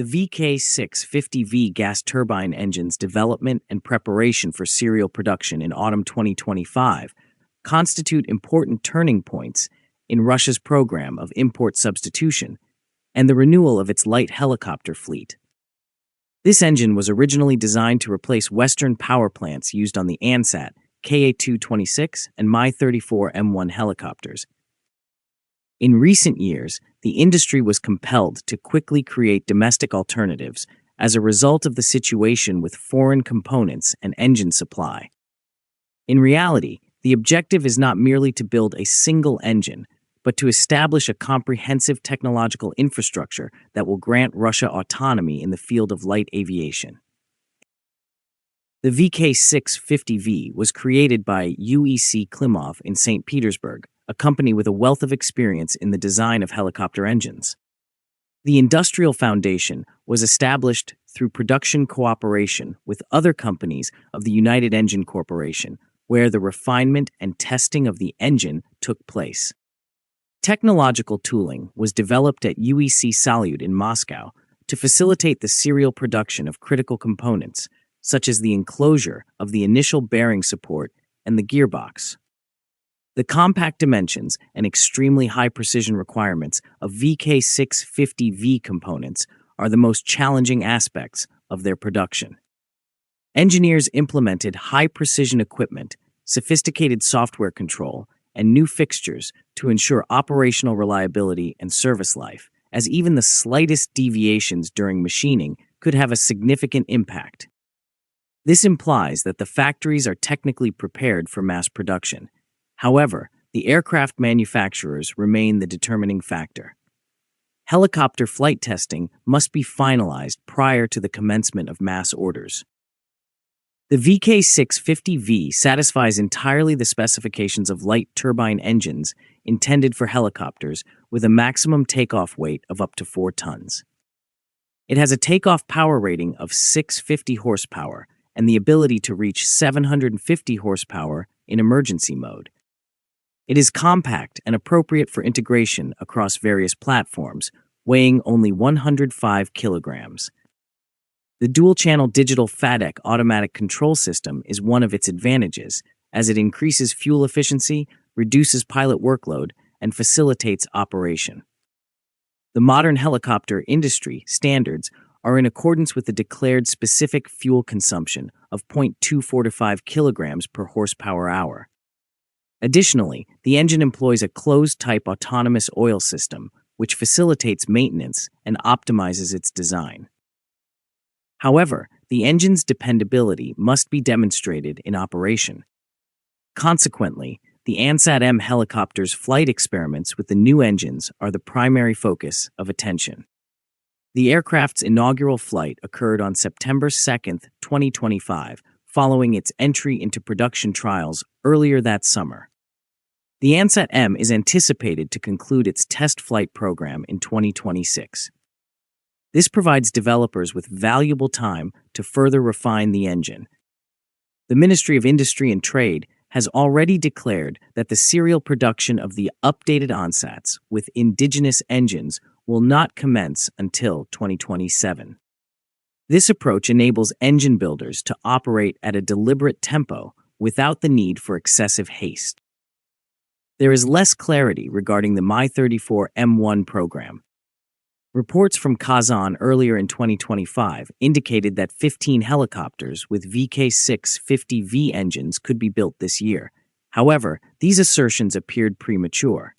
The VK-650V gas turbine engine's development and preparation for serial production in autumn 2025 constitute important turning points in Russia's program of import substitution and the renewal of its light helicopter fleet. This engine was originally designed to replace Western power plants used on the Ansat, Ka-226 and Mi-34M1 helicopters. In recent years, the industry was compelled to quickly create domestic alternatives as a result of the situation with foreign components and engine supply. In reality, the objective is not merely to build a single engine, but to establish a comprehensive technological infrastructure that will grant Russia autonomy in the field of light aviation. The VK-650V was created by UEC-Klimov in St. Petersburg, a company with a wealth of experience in the design of helicopter engines. The industrial foundation was established through production cooperation with other companies of the United Engine Corporation, where the refinement and testing of the engine took place. Technological tooling was developed at UEC Salyut in Moscow to facilitate the serial production of critical components, such as the enclosure of the initial bearing support and the gearbox. The compact dimensions and extremely high precision requirements of VK-650V components are the most challenging aspects of their production. Engineers implemented high-precision equipment, sophisticated software control, and new fixtures to ensure operational reliability and service life, as even the slightest deviations during machining could have a significant impact. This implies that the factories are technically prepared for mass production. However, the aircraft manufacturers remain the determining factor. Helicopter flight testing must be finalized prior to the commencement of mass orders. The VK-650V satisfies entirely the specifications of light turbine engines intended for helicopters with a maximum takeoff weight of up to 4 tons. It has a takeoff power rating of 650 horsepower and the ability to reach 750 horsepower in emergency mode. It is compact and appropriate for integration across various platforms, weighing only 105 kilograms. The dual-channel digital FADEC automatic control system is one of its advantages, as it increases fuel efficiency, reduces pilot workload, and facilitates operation. The modern helicopter industry standards are in accordance with the declared specific fuel consumption of 0.245 kilograms per horsepower hour. Additionally, the engine employs a closed-type autonomous oil system, which facilitates maintenance and optimizes its design. However, the engine's dependability must be demonstrated in operation. Consequently, the Ansat-M helicopter's flight experiments with the new engines are the primary focus of attention. The aircraft's inaugural flight occurred on September 2, 2025, following its entry into production trials earlier that summer. The Ansat-M is anticipated to conclude its test flight program in 2026. This provides developers with valuable time to further refine the engine. The Ministry of Industry and Trade has already declared that the serial production of the updated Ansats with indigenous engines will not commence until 2027. This approach enables engine builders to operate at a deliberate tempo without the need for excessive haste. There is less clarity regarding the Mi-34M1 program. Reports from Kazan earlier in 2025 indicated that 15 helicopters with VK-650V engines could be built this year. However, these assertions appeared premature.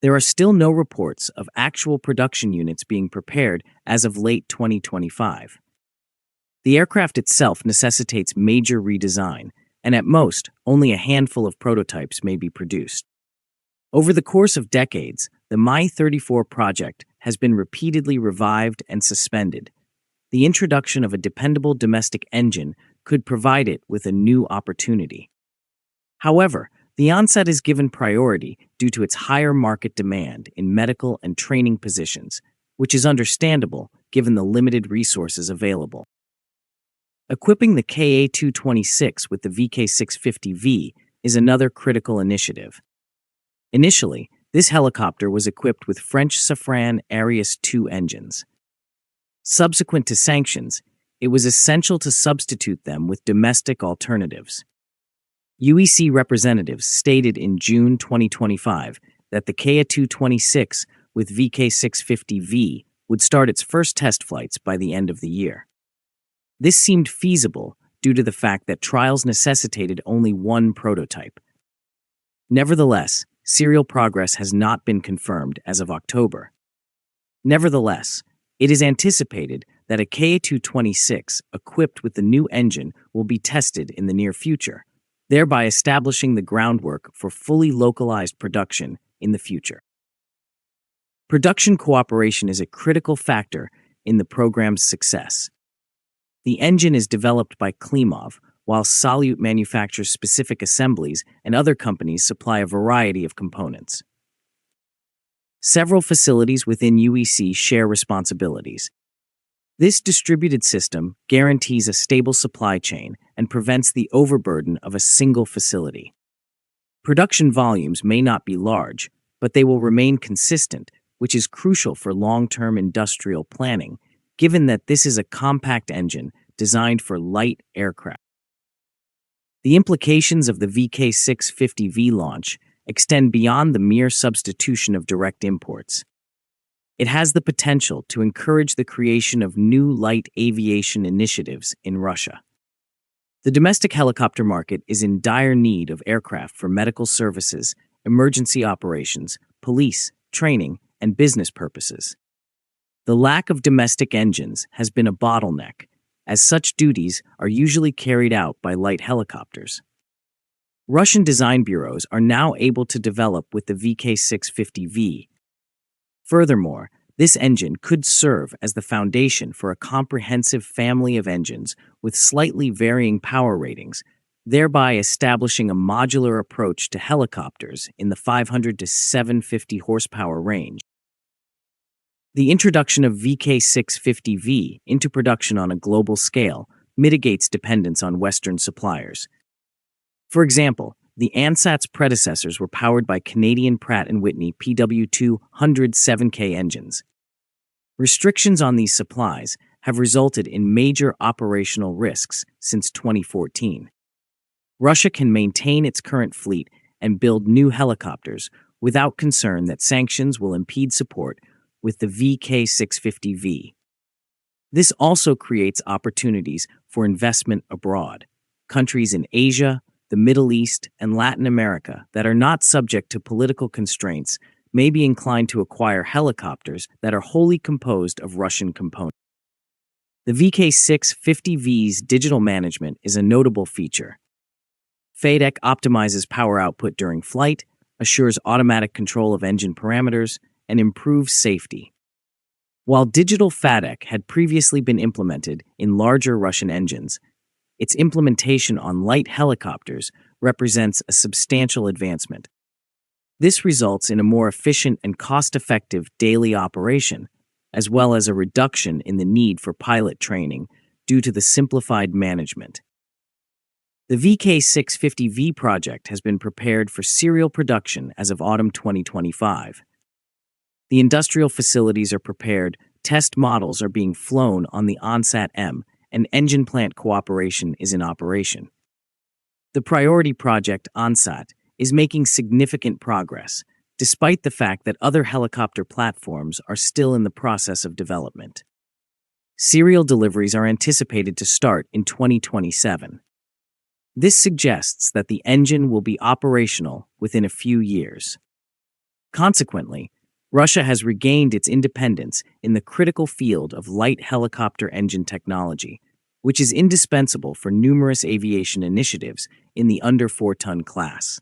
There are still no reports of actual production units being prepared as of late 2025. The aircraft itself necessitates major redesign, and at most, only a handful of prototypes may be produced. Over the course of decades, the Mi-34 project has been repeatedly revived and suspended. The introduction of a dependable domestic engine could provide it with a new opportunity. However, the Ansat is given priority due to its higher market demand in medical and training positions, which is understandable given the limited resources available. Equipping the Ka-226 with the VK-650V is another critical initiative. Initially, this helicopter was equipped with French Safran Arias 2 engines. Subsequent to sanctions, it was essential to substitute them with domestic alternatives. UEC representatives stated in June 2025 that the Ka-226 with VK-650V would start its first test flights by the end of the year. This seemed feasible due to the fact that trials necessitated only one prototype. Nevertheless, serial progress has not been confirmed as of October. Nevertheless, it is anticipated that a Ka-226 equipped with the new engine will be tested in the near future, thereby establishing the groundwork for fully localized production in the future. Production cooperation is a critical factor in the program's success. The engine is developed by Klimov, while Salyut manufactures specific assemblies and other companies supply a variety of components. Several facilities within UEC share responsibilities. This distributed system guarantees a stable supply chain and prevents the overburden of a single facility. Production volumes may not be large, but they will remain consistent, which is crucial for long-term industrial planning, given that this is a compact engine designed for light aircraft. The implications of the VK-650V launch extend beyond the mere substitution of direct imports. It has the potential to encourage the creation of new light aviation initiatives in Russia. The domestic helicopter market is in dire need of aircraft for medical services, emergency operations, police, training, and business purposes. The lack of domestic engines has been a bottleneck, as such duties are usually carried out by light helicopters. Russian design bureaus are now able to develop with the VK-650V. Furthermore, this engine could serve as the foundation for a comprehensive family of engines with slightly varying power ratings, thereby establishing a modular approach to helicopters in the 500 to 750 horsepower range. The introduction of VK-650V into production on a global scale mitigates dependence on Western suppliers. For example, the Ansat's predecessors were powered by Canadian Pratt & Whitney PW207K engines. Restrictions on these supplies have resulted in major operational risks since 2014. Russia can maintain its current fleet and build new helicopters without concern that sanctions will impede support with the VK-650V. This also creates opportunities for investment abroad. Countries in Asia, the Middle East, and Latin America that are not subject to political constraints may be inclined to acquire helicopters that are wholly composed of Russian components. The VK-650V's digital management is a notable feature. FADEC optimizes power output during flight, assures automatic control of engine parameters, and improves safety. While digital FADEC had previously been implemented in larger Russian engines, its implementation on light helicopters represents a substantial advancement. This results in a more efficient and cost-effective daily operation, as well as a reduction in the need for pilot training due to the simplified management. The VK-650V project has been prepared for serial production as of autumn 2025. The industrial facilities are prepared, test models are being flown on the Ansat-M, and engine plant cooperation is in operation. The priority project Ansat is making significant progress, despite the fact that other helicopter platforms are still in the process of development. Serial deliveries are anticipated to start in 2027. This suggests that the engine will be operational within a few years. Consequently, Russia has regained its independence in the critical field of light helicopter engine technology, which is indispensable for numerous aviation initiatives in the under 4-ton class.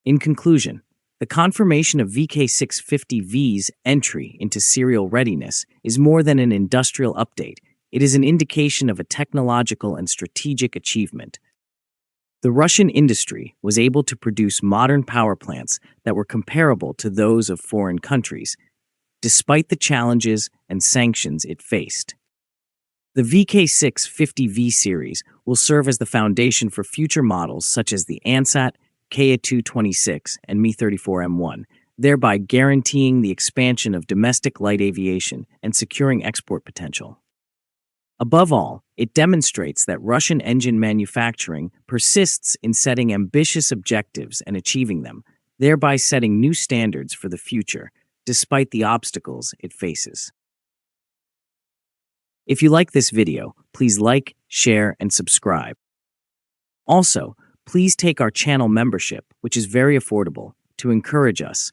In conclusion, the confirmation of VK-650V's entry into serial readiness is more than an industrial update. It is an indication of a technological and strategic achievement. The Russian industry was able to produce modern power plants that were comparable to those of foreign countries, despite the challenges and sanctions it faced. The VK-650V series will serve as the foundation for future models such as the Ansat, Ka-226, and Mi-34M1, thereby guaranteeing the expansion of domestic light aviation and securing export potential. Above all, it demonstrates that Russian engine manufacturing persists in setting ambitious objectives and achieving them, thereby setting new standards for the future, despite the obstacles it faces. If you like this video, please like, share, and subscribe. Also, please take our channel membership, which is very affordable, to encourage us